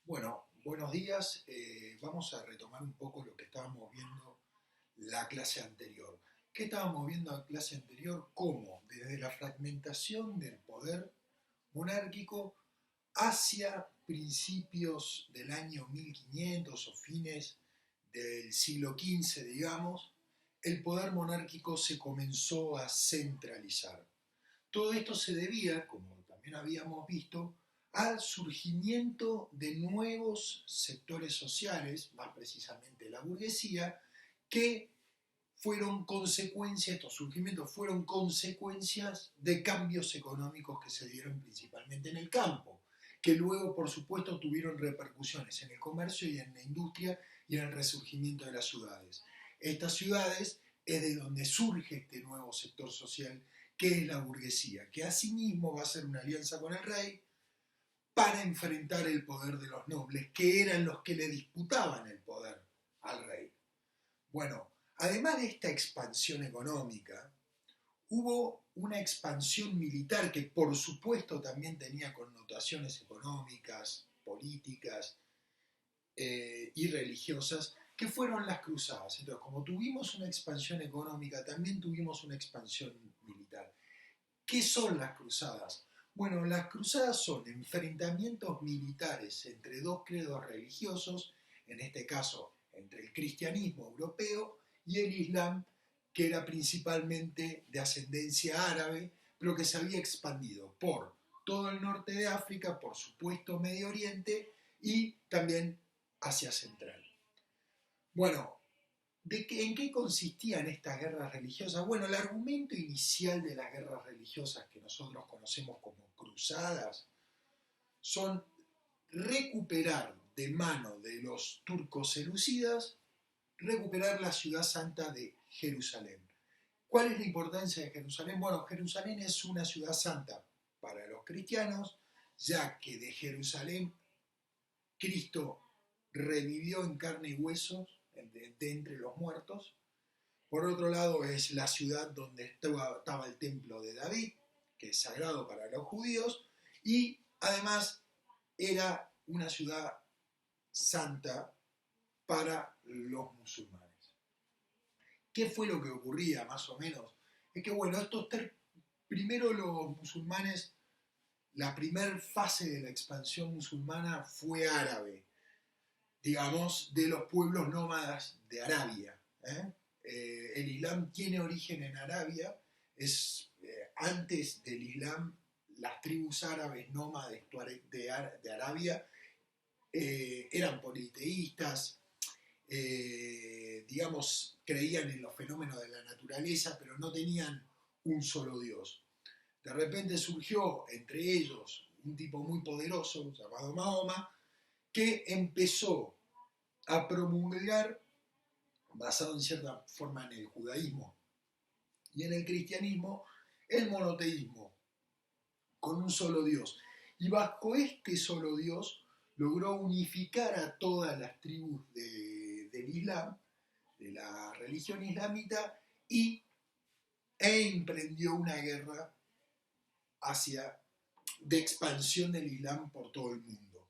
Bueno, buenos días. Vamos a retomar un poco lo que estábamos viendo la clase anterior. ¿Qué estábamos viendo en la clase anterior? Cómo desde la fragmentación del poder monárquico hacia principios del año 1500 o fines del siglo XV, digamos, el poder monárquico se comenzó a centralizar. Todo esto se debía, como también habíamos visto, al surgimiento de nuevos sectores sociales, más precisamente la burguesía, que fueron consecuencias, estos surgimientos fueron consecuencias de cambios económicos que se dieron principalmente en el campo, que luego, por supuesto, tuvieron repercusiones en el comercio y en la industria y en el resurgimiento de las ciudades. Estas ciudades es de donde surge este nuevo sector social que es la burguesía, que asimismo va a hacer una alianza con el rey para enfrentar el poder de los nobles, que eran los que le disputaban el poder al rey. Bueno, además de esta expansión económica, hubo una expansión militar que por supuesto también tenía connotaciones económicas, políticas y religiosas, que fueron las cruzadas. Entonces, como tuvimos una expansión económica, también tuvimos una expansión militar. ¿Qué son las cruzadas? Bueno, las cruzadas son enfrentamientos militares entre dos credos religiosos, en este caso entre el cristianismo europeo y el islam, que era principalmente de ascendencia árabe, pero que se había expandido por todo el norte de África, por supuesto Medio Oriente y también Asia Central. Bueno, ¿en qué consistían estas guerras religiosas? Bueno, el argumento inicial de las guerras religiosas que nosotros conocemos como cruzadas son recuperar de mano de los turcos seleucidas, recuperar la ciudad santa de Jerusalén. ¿Cuál es la importancia de Jerusalén? Bueno, Jerusalén es una ciudad santa para los cristianos, ya que de Jerusalén Cristo revivió en carne y huesos de entre los muertos. Por otro lado, es la ciudad donde estaba el templo de David, que es sagrado para los judíos, y además era una ciudad santa para los musulmanes. ¿Qué fue lo que ocurría más o menos? Es que bueno, primero los musulmanes, la primera fase de la expansión musulmana fue árabe, digamos, de los pueblos nómadas de Arabia. El Islam tiene origen en Arabia, antes del Islam las tribus árabes nómades de Arabia eran politeístas, digamos, creían en los fenómenos de la naturaleza, pero no tenían un solo Dios. De repente surgió entre ellos un tipo muy poderoso llamado Mahoma, que empezó a promulgar, basado en cierta forma en el judaísmo y en el cristianismo, el monoteísmo, con un solo Dios. Y bajo este solo Dios logró unificar a todas las tribus del Islam, de la religión islámita, e emprendió una guerra de expansión del Islam por todo el mundo,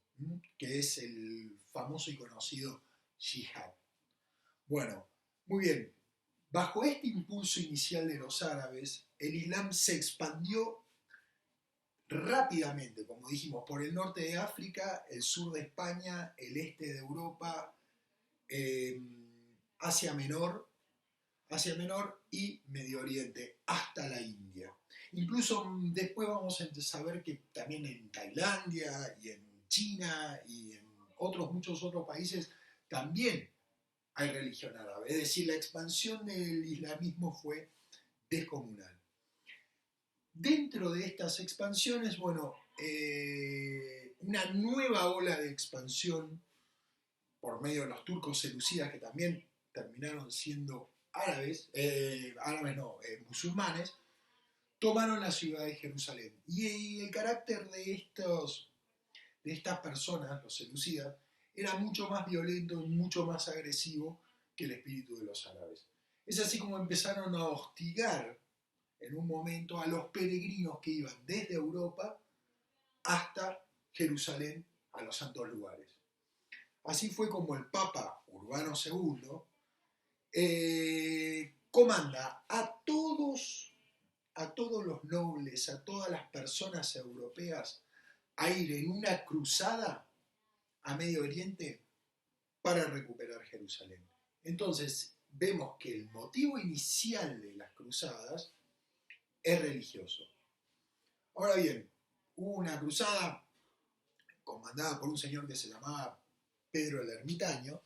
que es el famoso y conocido Jihad. Bueno, muy bien. Bajo este impulso inicial de los árabes, el Islam se expandió rápidamente, como dijimos, por el norte de África, el sur de España, el este de Europa, eh, Asia Menor, Asia Menor y Medio Oriente, hasta la India. Incluso después vamos a saber que también en Tailandia y en China y en muchos otros países también hay religión árabe. Es decir, la expansión del islamismo fue descomunal. Dentro de estas expansiones, bueno, una nueva ola de expansión por medio de los turcos seleucidas, que también terminaron siendo musulmanes, tomaron la ciudad de Jerusalén. Y el carácter de estas personas, los seleucidas, era mucho más violento y mucho más agresivo que el espíritu de los árabes. Es así como empezaron a hostigar en un momento a los peregrinos que iban desde Europa hasta Jerusalén, a los santos lugares. Así fue como el Papa Urbano II comanda a todos los nobles, a todas las personas europeas a ir en una cruzada a Medio Oriente para recuperar Jerusalén. Entonces, vemos que el motivo inicial de las cruzadas es religioso. Ahora bien, hubo una cruzada comandada por un señor que se llamaba Pedro el Ermitaño,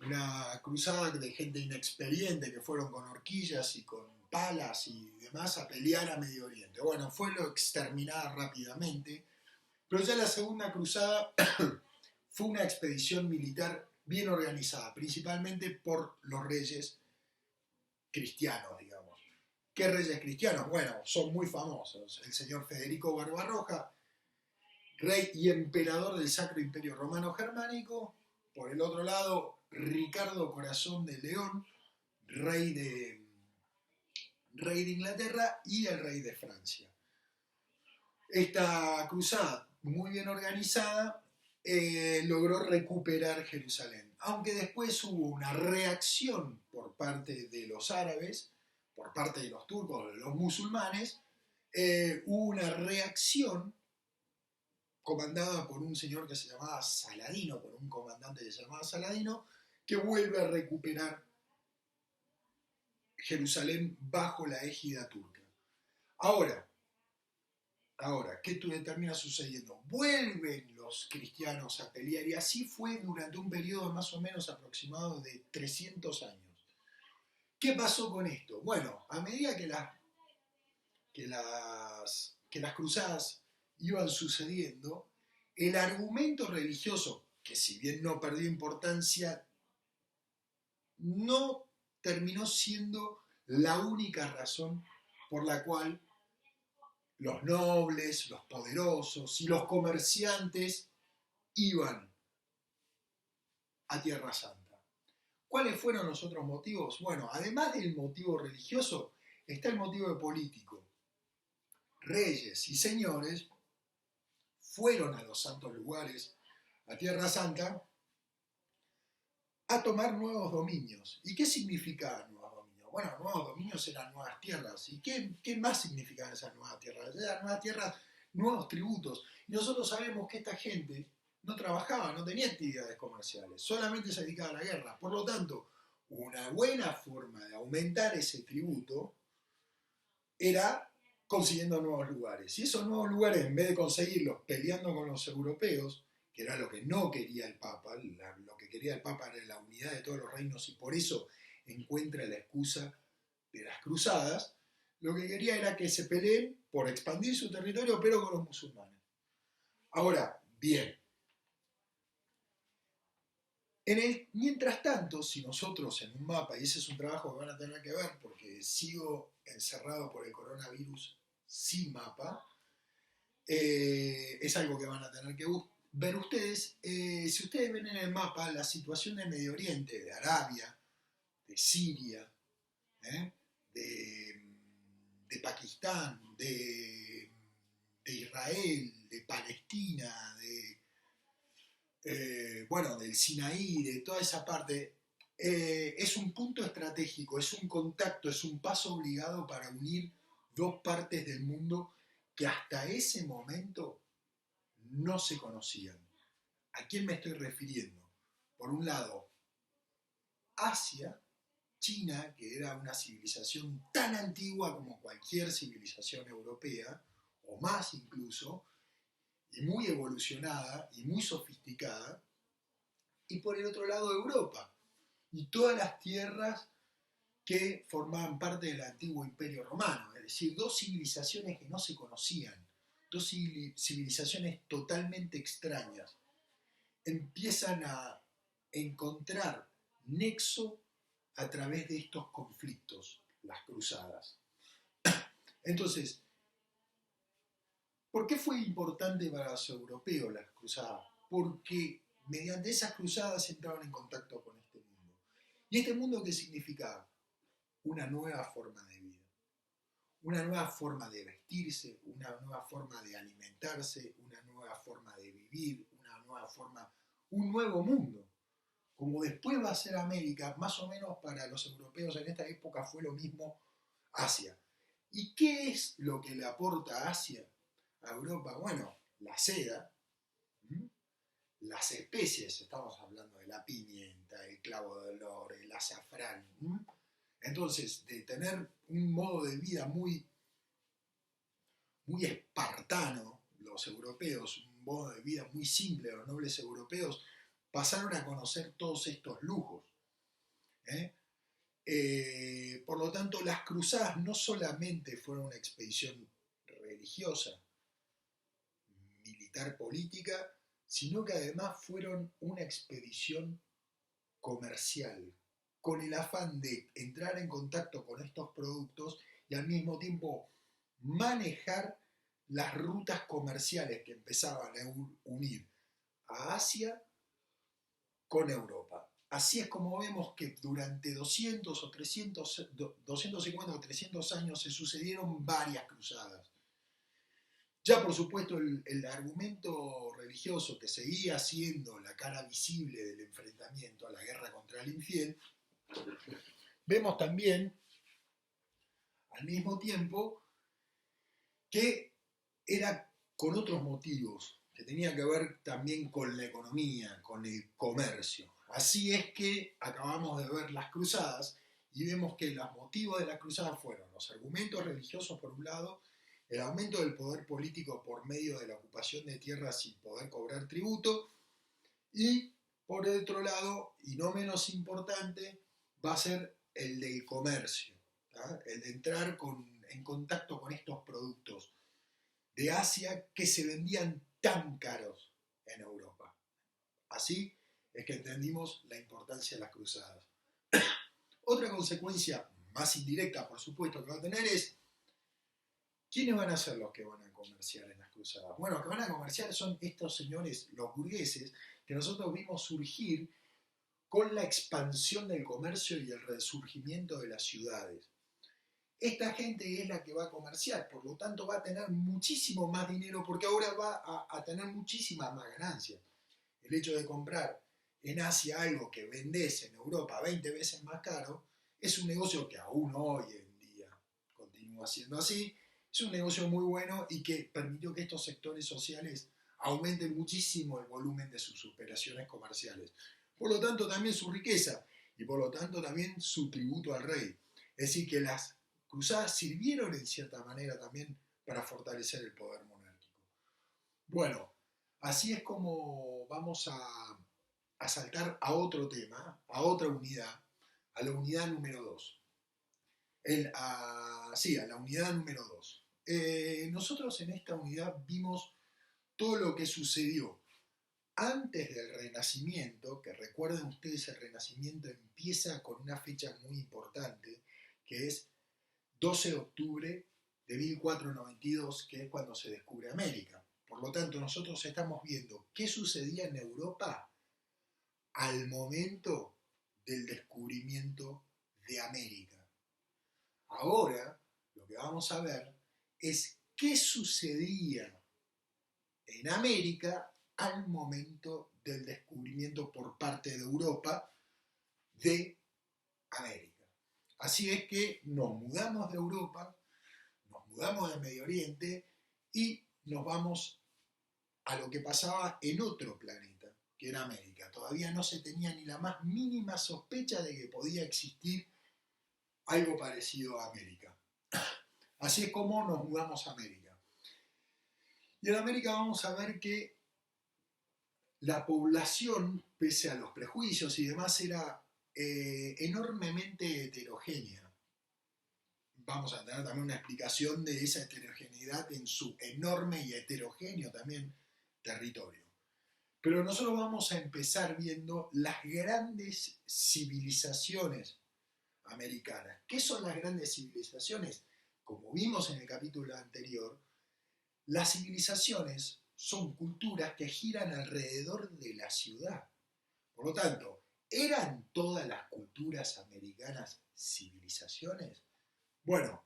una cruzada de gente inexperiente que fueron con horquillas y con palas y demás a pelear a Medio Oriente. Bueno, fue lo exterminada rápidamente, pero ya la segunda cruzada fue una expedición militar bien organizada, principalmente por los reyes cristianos, digamos. ¿Qué reyes cristianos? Bueno, son muy famosos. El señor Federico Barbarroja, rey y emperador del Sacro Imperio Romano Germánico. Por el otro lado, Ricardo Corazón de León, rey de Inglaterra y el rey de Francia. Esta cruzada, muy bien organizada, logró recuperar Jerusalén, aunque después hubo una reacción por parte de los árabes, por parte de los turcos, de los musulmanes, hubo una reacción comandada por un señor que se llamaba Saladino, por un comandante que se llamaba Saladino, que vuelve a recuperar Jerusalén bajo la égida turca. Ahora, ¿qué termina sucediendo? Vuelven los cristianos a pelear y así fue durante un periodo más o menos aproximado de 300 años. ¿Qué pasó con esto? Bueno, a medida que las cruzadas iban sucediendo, el argumento religioso, que si bien no perdió importancia, no terminó siendo la única razón por la cual los nobles, los poderosos y los comerciantes iban a Tierra Santa. ¿Cuáles fueron los otros motivos? Bueno, además del motivo religioso, está el motivo político. Reyes y señores fueron a los santos lugares, a Tierra Santa, a tomar nuevos dominios. ¿Y qué significa nuevos dominios? Bueno, nuevos dominios eran nuevas tierras. ¿Y qué más significaban esas nuevas tierras? Eran nuevas tierras, nuevos tributos. Y nosotros sabemos que esta gente no trabajaba, no tenía actividades comerciales, solamente se dedicaba a la guerra. Por lo tanto, una buena forma de aumentar ese tributo era consiguiendo nuevos lugares. Y esos nuevos lugares, en vez de conseguirlos peleando con los europeos, que era lo que no quería el Papa, lo que quería el Papa era la unidad de todos los reinos y por eso encuentra la excusa de las cruzadas, lo que quería era que se peleen por expandir su territorio, pero con los musulmanes. Ahora, bien, mientras tanto, si nosotros en un mapa, y ese es un trabajo que van a tener que ver porque sigo encerrado por el coronavirus sin mapa, es algo que van a tener que ver ustedes. Si ustedes ven en el mapa la situación de Medio Oriente, de Arabia, de Siria, de Pakistán, de Israel, de Palestina, del Sinaí, de toda esa parte, es un punto estratégico, es un contacto, es un paso obligado para unir dos partes del mundo que hasta ese momento no se conocían. ¿A quién me estoy refiriendo? Por un lado, Asia, China, que era una civilización tan antigua como cualquier civilización europea, o más incluso, y muy evolucionada y muy sofisticada, y por el otro lado Europa, y todas las tierras que formaban parte del antiguo Imperio Romano, es decir, dos civilizaciones que no se conocían, dos civilizaciones totalmente extrañas, empiezan a encontrar nexo a través de estos conflictos, las cruzadas. Entonces, ¿por qué fue importante para los europeos las cruzadas? Porque mediante esas cruzadas entraron en contacto con este mundo. ¿Y este mundo qué significaba? Una nueva forma de vida, una nueva forma de vestirse, una nueva forma de alimentarse, una nueva forma de vivir, una nueva forma un nuevo mundo. Como después va a ser América, más o menos para los europeos en esta época fue lo mismo Asia. ¿Y qué es lo que le aporta Asia a Europa? Bueno, la seda, las especies, estamos hablando de la pimienta, el clavo de olor, el azafrán. Entonces, de tener un modo de vida muy, muy espartano, los europeos, un modo de vida muy simple, los nobles europeos, pasaron a conocer todos estos lujos. Por lo tanto, las cruzadas no solamente fueron una expedición religiosa, militar, política, sino que además fueron una expedición comercial, con el afán de entrar en contacto con estos productos y al mismo tiempo manejar las rutas comerciales que empezaban a unir a Asia con Europa. Así es como vemos que durante 200 o 300, 250 o 300 años se sucedieron varias cruzadas. Ya por supuesto el argumento religioso que seguía siendo la cara visible del enfrentamiento a la guerra contra el infiel, vemos también al mismo tiempo que era con otros motivos, que tenía que ver también con la economía, con el comercio. Así es que acabamos de ver las cruzadas y vemos que los motivos de las cruzadas fueron los argumentos religiosos por un lado, el aumento del poder político por medio de la ocupación de tierras sin poder cobrar tributo, y por el otro lado, y no menos importante, va a ser el del comercio, ¿tá? El de entrar en contacto con estos productos de Asia que se vendían tan caros en Europa. Así es que entendimos la importancia de las cruzadas. Otra consecuencia más indirecta, por supuesto, que va a tener es ¿quiénes van a ser los que van a comerciar en las cruzadas? Bueno, los que van a comerciar son estos señores, los burgueses, que nosotros vimos surgir con la expansión del comercio y el resurgimiento de las ciudades. Esta gente es la que va a comerciar, por lo tanto va a tener muchísimo más dinero porque ahora va a tener muchísimas más ganancias. El hecho de comprar en Asia algo que vendés en Europa 20 veces más caro es un negocio que aún hoy en día continúa siendo así. Es un negocio muy bueno y que permitió que estos sectores sociales aumenten muchísimo el volumen de sus operaciones comerciales. Por lo tanto, también su riqueza y por lo tanto también su tributo al rey. Es decir, que las cruzadas sirvieron en cierta manera también para fortalecer el poder monárquico. Bueno, así es como vamos a saltar a otro tema, a otra unidad, a la unidad número 2. A la unidad número 2. Nosotros en esta unidad vimos todo lo que sucedió antes del Renacimiento, que recuerden ustedes, el Renacimiento empieza con una fecha muy importante, que es 12 de octubre de 1492, que es cuando se descubre América. Por lo tanto, nosotros estamos viendo qué sucedía en Europa al momento del descubrimiento de América. Ahora, lo que vamos a ver es qué sucedía en América al momento del descubrimiento por parte de Europa de América. Así es que nos mudamos de Europa, nos mudamos de Medio Oriente y nos vamos a lo que pasaba en otro planeta, que era América. Todavía no se tenía ni la más mínima sospecha de que podía existir algo parecido a América. Así es como nos mudamos a América. Y en América vamos a ver que la población, pese a los prejuicios y demás, era enormemente heterogénea. Vamos a tener también una explicación de esa heterogeneidad en su enorme y heterogéneo también territorio. Pero nosotros vamos a empezar viendo las grandes civilizaciones americanas. ¿Qué son las grandes civilizaciones? Como vimos en el capítulo anterior, las civilizaciones son culturas que giran alrededor de la ciudad. Por lo tanto, ¿eran todas las culturas americanas civilizaciones? Bueno,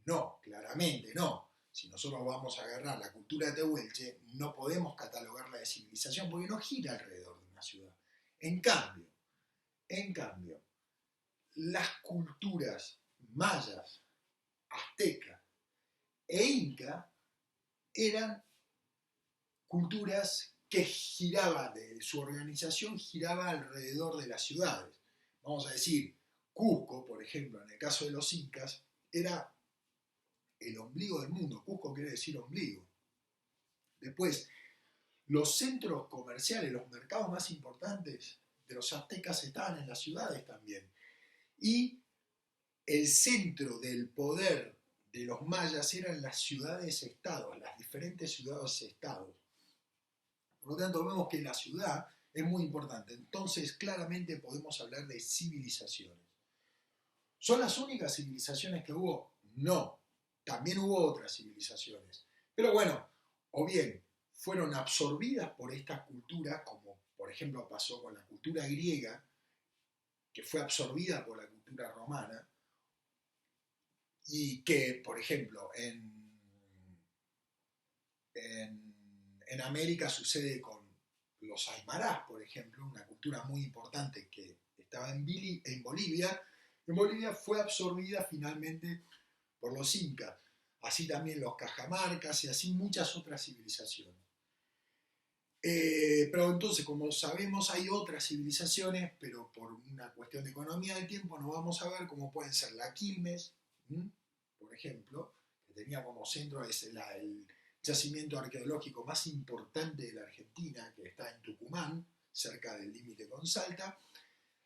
no, claramente no. Si nosotros vamos a agarrar la cultura tehuelche, no podemos catalogarla de civilización porque no gira alrededor de una ciudad. En cambio, las culturas mayas, aztecas e inca eran culturas que su organización giraba alrededor de las ciudades. Vamos a decir, Cusco, por ejemplo, en el caso de los incas, era el ombligo del mundo. Cusco quiere decir ombligo. Después, los centros comerciales, los mercados más importantes de los aztecas estaban en las ciudades también. Y el centro del poder de los mayas eran las ciudades-estados, las diferentes ciudades-estados. Por lo tanto, vemos que la ciudad es muy importante. Entonces, claramente podemos hablar de civilizaciones. ¿Son las únicas civilizaciones que hubo? No. También hubo otras civilizaciones. Pero bueno, o bien fueron absorbidas por estas culturas, como por ejemplo pasó con la cultura griega, que fue absorbida por la cultura romana, y que, por ejemplo, en América sucede con los aymarás, por ejemplo, una cultura muy importante que estaba en Bolivia. En Bolivia fue absorbida finalmente por los incas, así también los cajamarcas y así muchas otras civilizaciones. Pero entonces, como sabemos, hay otras civilizaciones, pero por una cuestión de economía del tiempo no vamos a ver, cómo pueden ser la Quilmes, por ejemplo, que tenía como centro el yacimiento arqueológico más importante de la Argentina, que está en Tucumán, cerca del límite con Salta.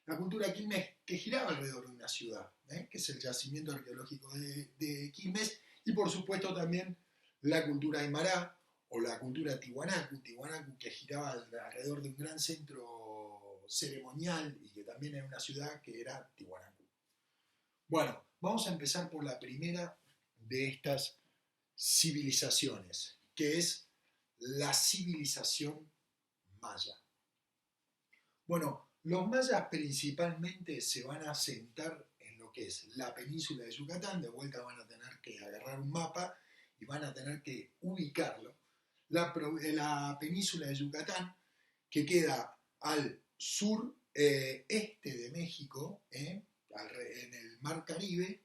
La cultura Quilmes que giraba alrededor de una ciudad, que es el yacimiento arqueológico de Quilmes, y por supuesto también la cultura aymara o la cultura tiwanaku que giraba alrededor de un gran centro ceremonial y que también era una ciudad que era Tiwanaku. Bueno, vamos a empezar por la primera de estas civilizaciones, que es la civilización maya. Bueno, los mayas principalmente se van a asentar en lo que es la península de Yucatán. De vuelta van a tener que agarrar un mapa y van a tener que ubicarlo. La península de Yucatán, que queda al sur este de México, en el mar Caribe.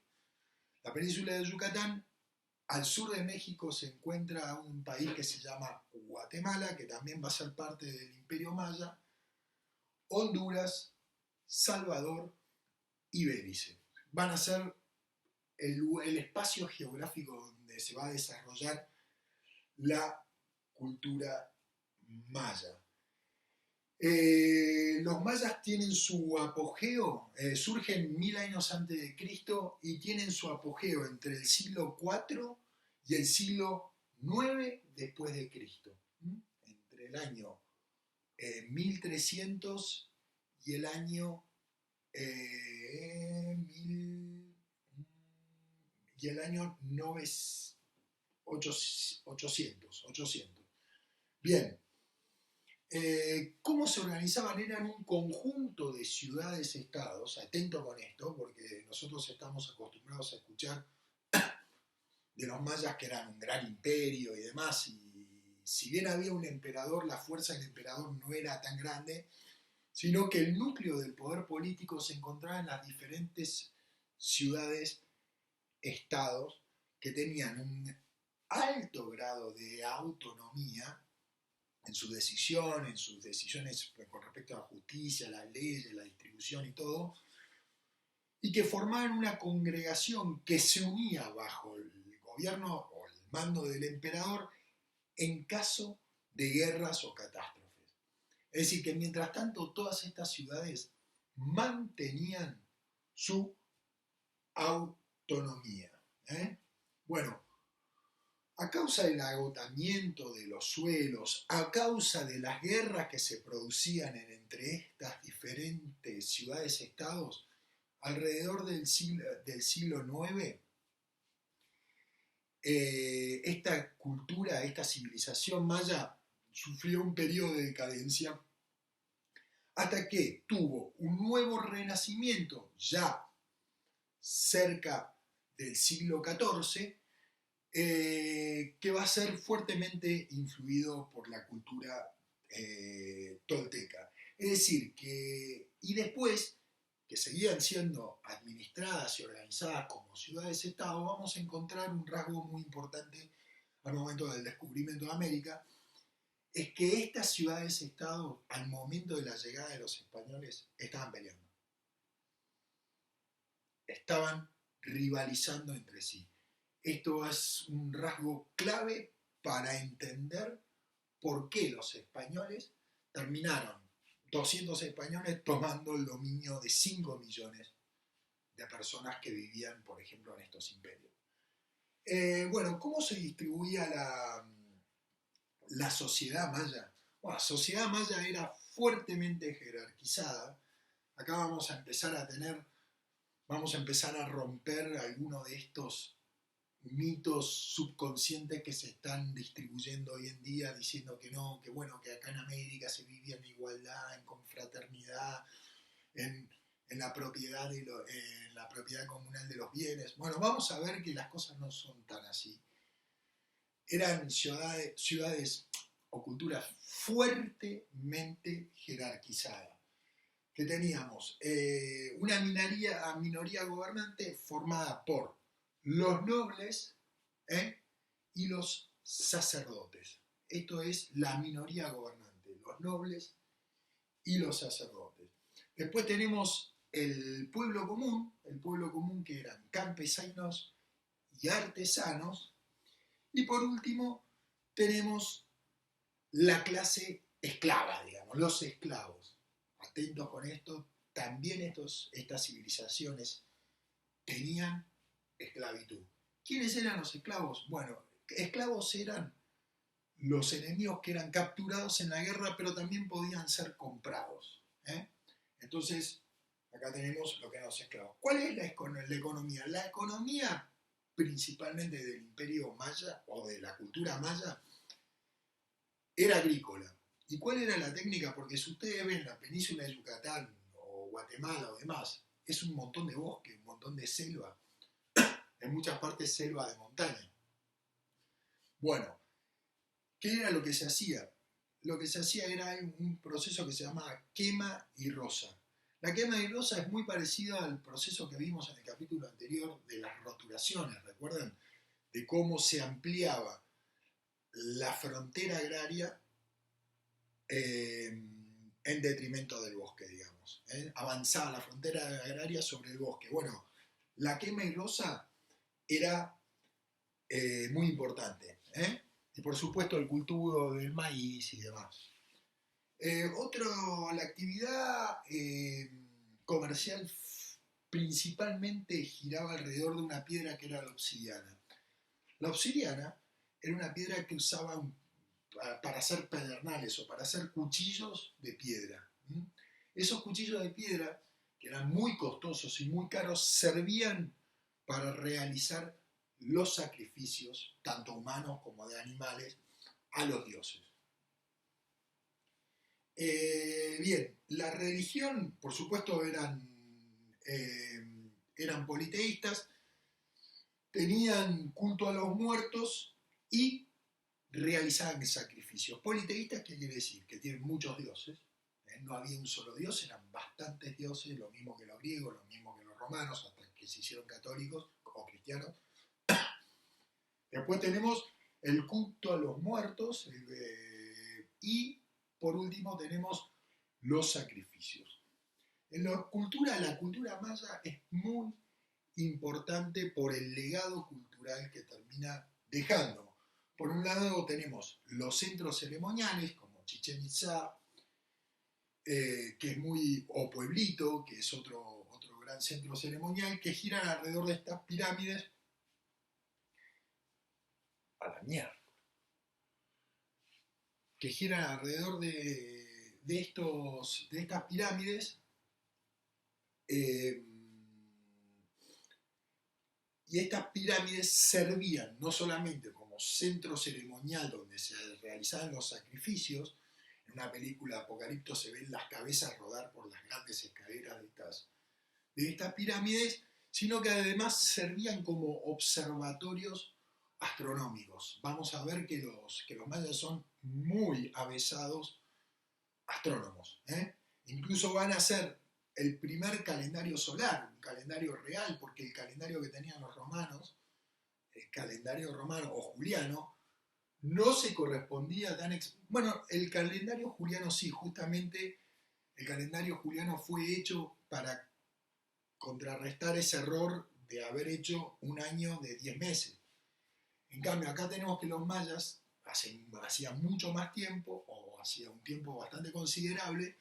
La península de Yucatán, al sur de México se encuentra un país que se llama Guatemala, que también va a ser parte del Imperio Maya, Honduras, Salvador y Belice. Van a ser el espacio geográfico donde se va a desarrollar la cultura maya. Los mayas tienen su apogeo, surgen 1000 años antes de Cristo y tienen su apogeo entre el siglo IV y el siglo IX después de Cristo. Entre el año 1300 y el año 800. Bien, ¿cómo se organizaban? Eran un conjunto de ciudades-estados, atento con esto, porque nosotros estamos acostumbrados a escuchar de los mayas que eran un gran imperio y demás, y si bien había un emperador, la fuerza del emperador no era tan grande, sino que el núcleo del poder político se encontraba en las diferentes ciudades-estados que tenían un alto grado de autonomía en sus decisiones con respecto a la justicia, las leyes, la distribución y todo, y que formaban una congregación que se unía bajo el gobierno o el mando del emperador en caso de guerras o catástrofes. Es decir, que mientras tanto todas estas ciudades mantenían su autonomía. Bueno, a causa del agotamiento de los suelos, a causa de las guerras que se producían entre estas diferentes ciudades-estados, alrededor del siglo IX, esta cultura, esta civilización maya sufrió un periodo de decadencia hasta que tuvo un nuevo renacimiento ya cerca del siglo XIV, que va a ser fuertemente influido por la cultura tolteca. Es decir, y después, que seguían siendo administradas y organizadas como ciudades-estado, vamos a encontrar un rasgo muy importante al momento del descubrimiento de América, es que estas ciudades-estado, al momento de la llegada de los españoles, estaban peleando. Estaban rivalizando entre sí. Esto es un rasgo clave para entender por qué los españoles terminaron, 200 españoles, tomando el dominio de 5 millones de personas que vivían, por ejemplo, en estos imperios. Bueno, ¿cómo se distribuía la sociedad maya? Bueno, la sociedad maya era fuertemente jerarquizada. Acá vamos a empezar a romper algunos de estos mitos subconscientes que se están distribuyendo hoy en día, diciendo que no, que bueno, que acá en América se vivía en igualdad, en confraternidad, en la propiedad en la propiedad comunal de los bienes. Bueno, vamos a ver que las cosas no son tan así. Eran ciudades o culturas fuertemente jerarquizadas, que teníamos una minoría gobernante formada por los nobles y los sacerdotes. Esto es la minoría gobernante, los nobles y los sacerdotes. Después tenemos el pueblo común que eran campesinos y artesanos. Y por último tenemos la clase esclava, digamos, los esclavos. Atentos con esto, también estas civilizaciones tenían esclavitud. ¿Quiénes eran los esclavos? Bueno, esclavos eran los enemigos que eran capturados en la guerra, pero también podían ser comprados. Entonces, acá tenemos lo que eran los esclavos. ¿Cuál es la economía? La economía, principalmente del imperio maya o de la cultura maya, era agrícola. ¿Y cuál era la técnica? Porque si ustedes ven la península de Yucatán o Guatemala o demás, es un montón de bosque, un montón de selva, en muchas partes selva de montaña. Bueno, ¿qué era lo que se hacía? Lo que se hacía era un proceso que se llamaba quema y roza. La quema y roza es muy parecida al proceso que vimos en el capítulo anterior de las roturaciones, ¿recuerdan? De cómo se ampliaba la frontera agraria en detrimento del bosque, digamos. Avanzaba la frontera agraria sobre el bosque. Bueno, la quema y roza era muy importante. Y por supuesto el cultivo del maíz y demás. La actividad comercial principalmente giraba alrededor de una piedra que era la obsidiana. La obsidiana era una piedra que usaban para hacer pedernales o para hacer cuchillos de piedra. Esos cuchillos de piedra, que eran muy costosos y muy caros, servían para realizar los sacrificios, tanto humanos como de animales, a los dioses. Bien, la religión, por supuesto, eran politeístas, tenían culto a los muertos y realizaban sacrificios. Politeístas, ¿qué quiere decir? Que tienen muchos dioses. No había un solo dios, eran bastantes dioses, lo mismo que los griegos, lo mismo que los romanos, hasta que se hicieron católicos o cristianos. Después tenemos el culto a los muertos y por último tenemos los sacrificios. La cultura maya es muy importante por el legado cultural que termina dejando. Por un lado tenemos los centros ceremoniales como Chichén Itzá, que es o Pueblito, que es otro gran centro ceremonial, que giran alrededor de estas pirámides a la mierda. Que giran alrededor de estas pirámides y estas pirámides servían no solamente como centro ceremonial donde se realizaban los sacrificios. En una película de Apocalipto se ven las cabezas rodar por las grandes escaleras de estas pirámides, sino que además servían como observatorios astronómicos. Vamos a ver que los mayas son muy avesados astrónomos. Incluso van a hacer el primer calendario solar, un calendario real, porque el calendario que tenían los romanos, el calendario romano o juliano, no se correspondía tan... Bueno, el calendario juliano sí, justamente el calendario juliano fue hecho para contrarrestar ese error de haber hecho un año de 10 meses. En cambio, acá tenemos que los mayas, hacía mucho más tiempo, o hacía un tiempo bastante considerable,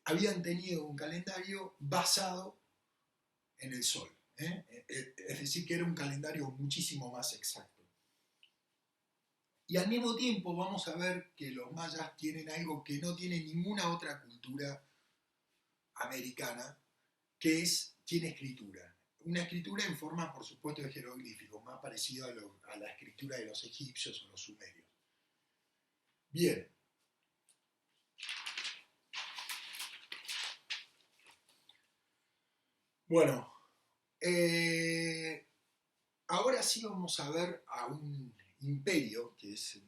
habían tenido un calendario basado en el sol. Es decir, que era un calendario muchísimo más exacto. Y al mismo tiempo vamos a ver que los mayas tienen algo que no tiene ninguna otra cultura americana, que tiene escritura. Una escritura en forma, por supuesto, de jeroglíficos, más parecido a la escritura de los egipcios o los sumerios. Bien. Bueno, ahora sí vamos a ver a un imperio que es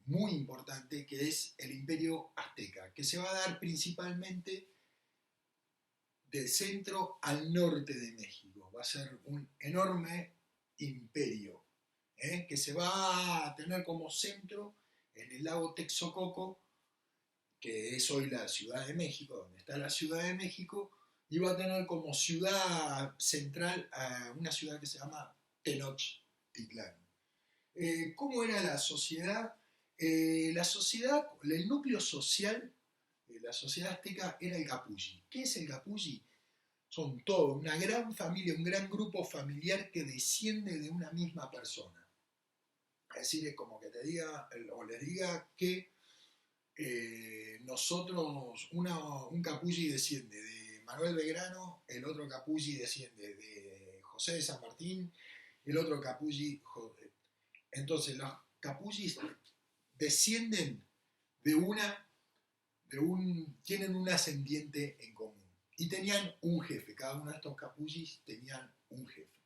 muy importante, que es el imperio azteca, que se va a dar principalmente del centro al norte de México. Va a ser un enorme imperio, que se va a tener como centro en el lago Texcoco, que es hoy la Ciudad de México, donde está la Ciudad de México, y va a tener como ciudad central a una ciudad que se llama Tenochtitlán. ¿Cómo era la sociedad? La sociedad, el núcleo social de la sociedad azteca era el Capulli. ¿Qué es el Capulli? Son todo, una gran familia, un gran grupo familiar que desciende de una misma persona. Es decir, es como que te diga, o les diga que nosotros, un Capulli desciende de Manuel Belgrano, el otro Capulli desciende de José de San Martín, el otro Capulli... Entonces los Capullis descienden tienen un ascendiente en común. Y tenían un jefe, cada uno de estos Capullis tenían un jefe.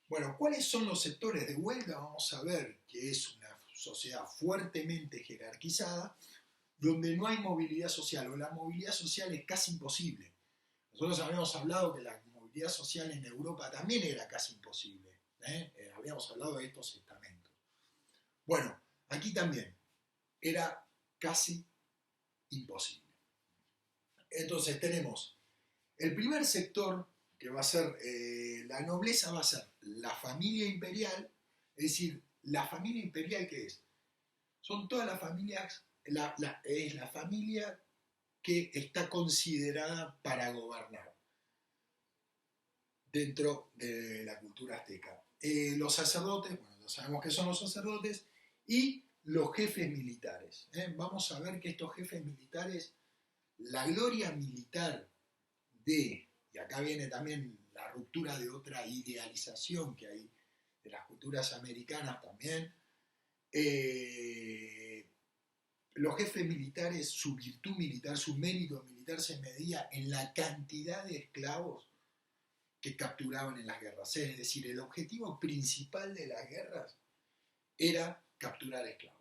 Bueno, ¿cuáles son los sectores de huelga? Vamos a ver que es una sociedad fuertemente jerarquizada, donde no hay movilidad social, o la movilidad social es casi imposible. Nosotros habíamos hablado que la movilidad social en Europa también era casi imposible. Habíamos hablado de estos estamentos. Bueno, aquí también era casi imposible. Entonces tenemos el primer sector, que va a ser la nobleza, va a ser la familia imperial, es decir, la familia imperial, ¿qué es? Son todas las familias, es la familia que está considerada para gobernar dentro de la cultura azteca. Los sacerdotes, bueno, ya sabemos qué son los sacerdotes, y los jefes militares. Vamos a ver que estos jefes militares, la gloria militar y acá viene también la ruptura de otra idealización que hay de las culturas americanas también, los jefes militares, su virtud militar, su mérito militar se medía en la cantidad de esclavos que capturaban en las guerras. Es decir, el objetivo principal de las guerras era capturar esclavos.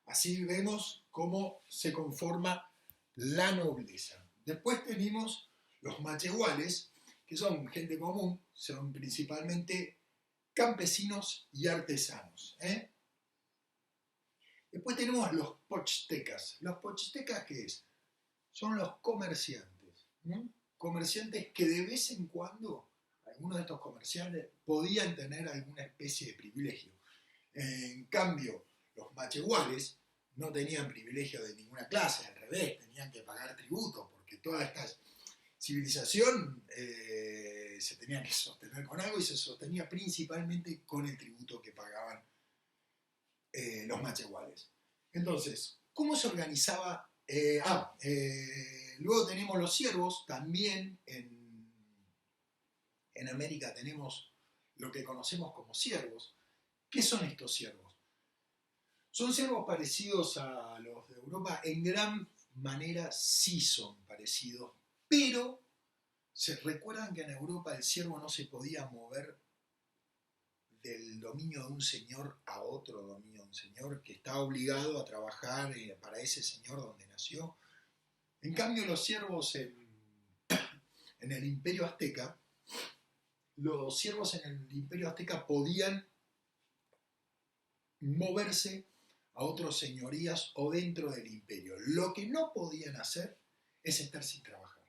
Así vemos cómo se conforma la nobleza. Después tenemos los machehuales, que son gente común, son principalmente campesinos y artesanos. Después tenemos los pochtecas. ¿Los pochtecas qué es? Son los comerciantes. Comerciantes que de vez en cuando, algunos de estos comerciantes podían tener alguna especie de privilegio. En cambio, los machehuales no tenían privilegio de ninguna clase, al revés, tenían que pagar tributo, porque toda esta civilización se tenía que sostener con algo y se sostenía principalmente con el tributo que pagaban los machehuales. Entonces, ¿cómo se organizaba? Luego tenemos los siervos, también en América tenemos lo que conocemos como siervos. ¿Qué son estos siervos? ¿Son siervos parecidos a los de Europa? En gran manera sí son parecidos, pero se recuerdan que en Europa el siervo no se podía mover del dominio de un señor a otro dominio de un señor que está obligado a trabajar para ese señor donde nació. En cambio, los siervos en el Imperio Azteca, los siervos en el Imperio Azteca podían moverse a otras señorías o dentro del imperio. Lo que no podían hacer es estar sin trabajar.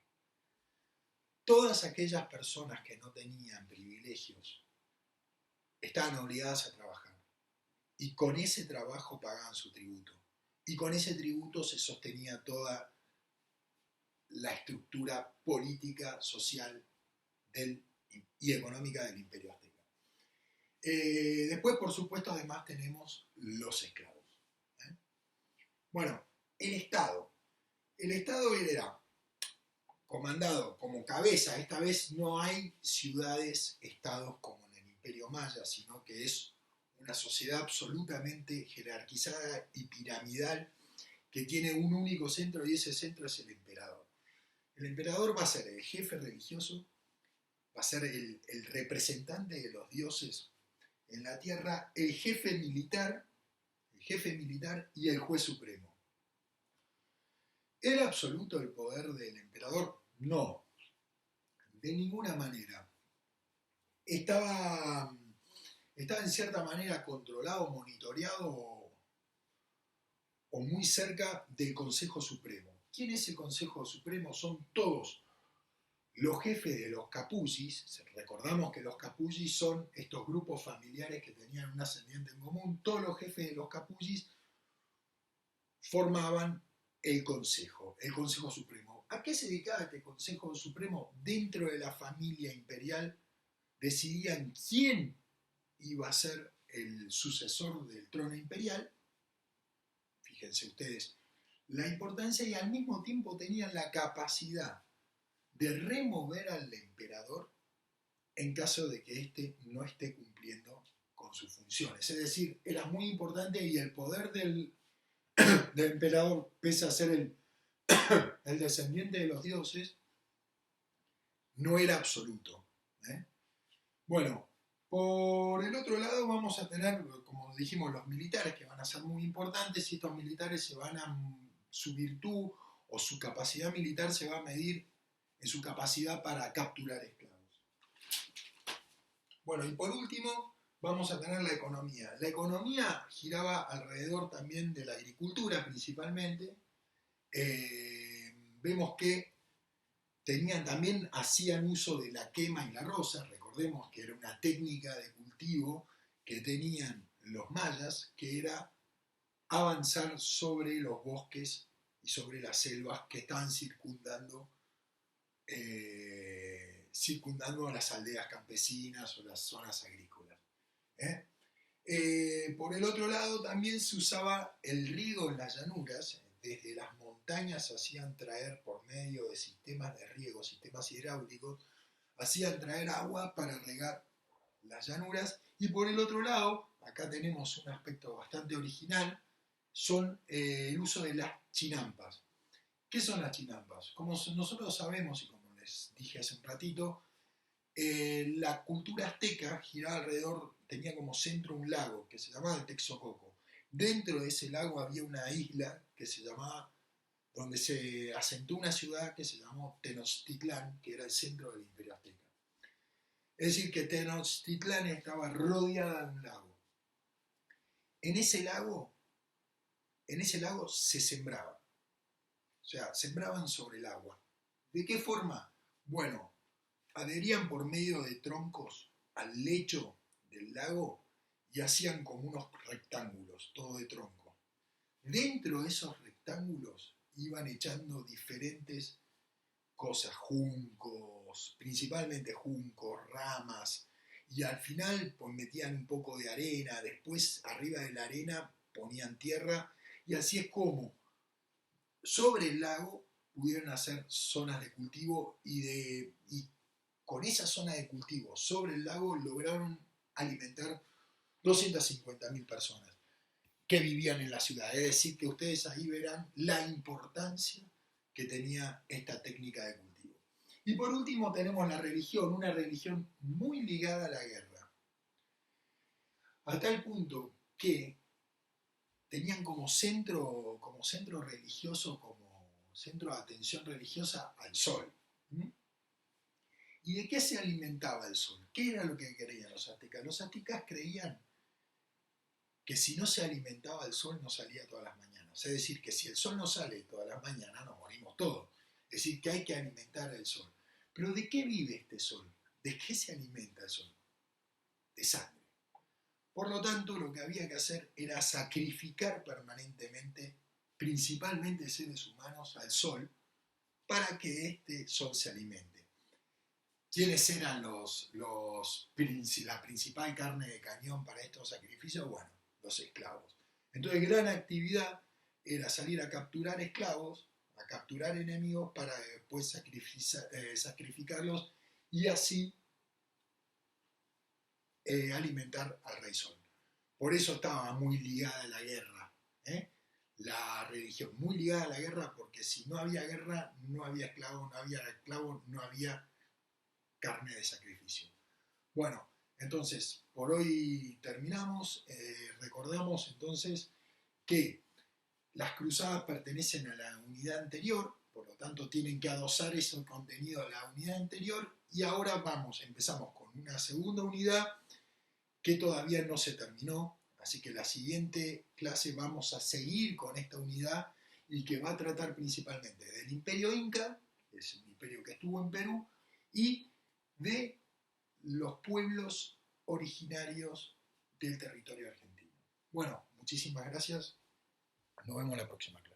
Todas aquellas personas que no tenían privilegios estaban obligadas a trabajar y con ese trabajo pagaban su tributo y con ese tributo se sostenía toda la estructura política, social y económica del Imperio Azteca. Después, por supuesto, además tenemos los esclavos. Bueno, el Estado. El Estado era comandado como cabeza. Esta vez no hay ciudades, estados como en el Imperio Maya, sino que es una sociedad absolutamente jerarquizada y piramidal que tiene un único centro y ese centro es el emperador. El emperador va a ser el jefe religioso, va a ser el representante de los dioses en la tierra, el jefe militar y el juez supremo. ¿Era absoluto el poder del emperador? No, de ninguna manera. Estaba en cierta manera controlado, monitoreado o muy cerca del Consejo Supremo. ¿Quién es el Consejo Supremo? Son todos los jefes de los capullis. Recordamos que los capullis son estos grupos familiares que tenían un ascendiente en común. Todos los jefes de los capullis formaban el Consejo Supremo. ¿A qué se dedicaba este Consejo Supremo? Dentro de la familia imperial decidían quién iba a ser el sucesor del trono imperial. Fíjense ustedes la importancia, y al mismo tiempo tenían la capacidad de remover al emperador en caso de que éste no esté cumpliendo con sus funciones. Es decir, era muy importante y el poder del emperador, pese a ser el descendiente de los dioses, no era absoluto. Bueno, por el otro lado vamos a tener, como dijimos, los militares, que van a ser muy importantes, y estos militares su virtud o su capacidad militar se va a medir en su capacidad para capturar esclavos. Bueno, y por último vamos a tener la economía. La economía giraba alrededor también de la agricultura principalmente. Vemos que también hacían uso de la quema y la roza. Recordemos que era una técnica de cultivo que tenían los mayas, que era avanzar sobre los bosques y sobre las selvas que estaban circundando a las aldeas campesinas o las zonas agrícolas. Por el otro lado también se usaba el riego en las llanuras. Desde las montañas hacían traer, por medio de sistemas de riego, sistemas hidráulicos, hacían traer agua para regar las llanuras. Y por el otro lado, acá tenemos un aspecto bastante original, son el uso de las chinampas. ¿Qué son las chinampas? Como nosotros sabemos, y como les dije hace un ratito, la cultura azteca giraba alrededor, tenía como centro un lago que se llamaba el Texcoco. Dentro de ese lago había una isla que se llamaba, donde se asentó una ciudad que se llamó Tenochtitlán, que era el centro del Imperio Azteca. Es decir, que Tenochtitlán estaba rodeada de un lago. En ese lago se sembraba. O sea, sembraban sobre el agua. ¿De qué forma? Bueno, adherían por medio de troncos al lecho del lago y hacían como unos rectángulos, todo de tronco. Dentro de esos rectángulos iban echando diferentes cosas, juncos, principalmente juncos, ramas, y al final pues metían un poco de arena, después arriba de la arena ponían tierra, y así es como sobre el lago pudieron hacer zonas de cultivo y con esa zona de cultivo sobre el lago lograron alimentar 250.000 personas que vivían en la ciudad. Es decir, que ustedes ahí verán la importancia que tenía esta técnica de cultivo. Y por último tenemos la religión, una religión muy ligada a la guerra. a tal punto que tenían como centro religioso, como centro de atención religiosa al sol. ¿Mm? ¿Y de qué se alimentaba el sol? ¿Qué era lo que creían los aztecas? Los aztecas creían que si no se alimentaba el sol no salía todas las mañanas. Es decir, que si el sol no sale todas las mañanas nos morimos todos. Es decir, que hay que alimentar al sol. Pero ¿de qué vive este sol? ¿De qué se alimenta el sol? De sangre. Por lo tanto, lo que había que hacer era sacrificar permanentemente, principalmente seres humanos, al sol, para que este sol se alimente. ¿Quiénes eran la principal carne de cañón para estos sacrificios? Bueno, los esclavos. Entonces, gran actividad era salir a capturar esclavos, a capturar enemigos para después sacrificarlos y así alimentar al rey sol. Por eso estaba muy ligada a la guerra, ¿eh? La religión, muy ligada a la guerra, porque si no había guerra, no había esclavos, no había carne de sacrificio. Bueno, entonces, por hoy terminamos. Recordamos entonces que las cruzadas pertenecen a la unidad anterior, por lo tanto tienen que adosar ese contenido a la unidad anterior, y ahora empezamos con una segunda unidad que todavía no se terminó, así que la siguiente clase vamos a seguir con esta unidad y que va a tratar principalmente del Imperio Inca, que es el imperio que estuvo en Perú, y de los pueblos originarios del territorio argentino. Bueno, muchísimas gracias. Nos vemos la próxima clase.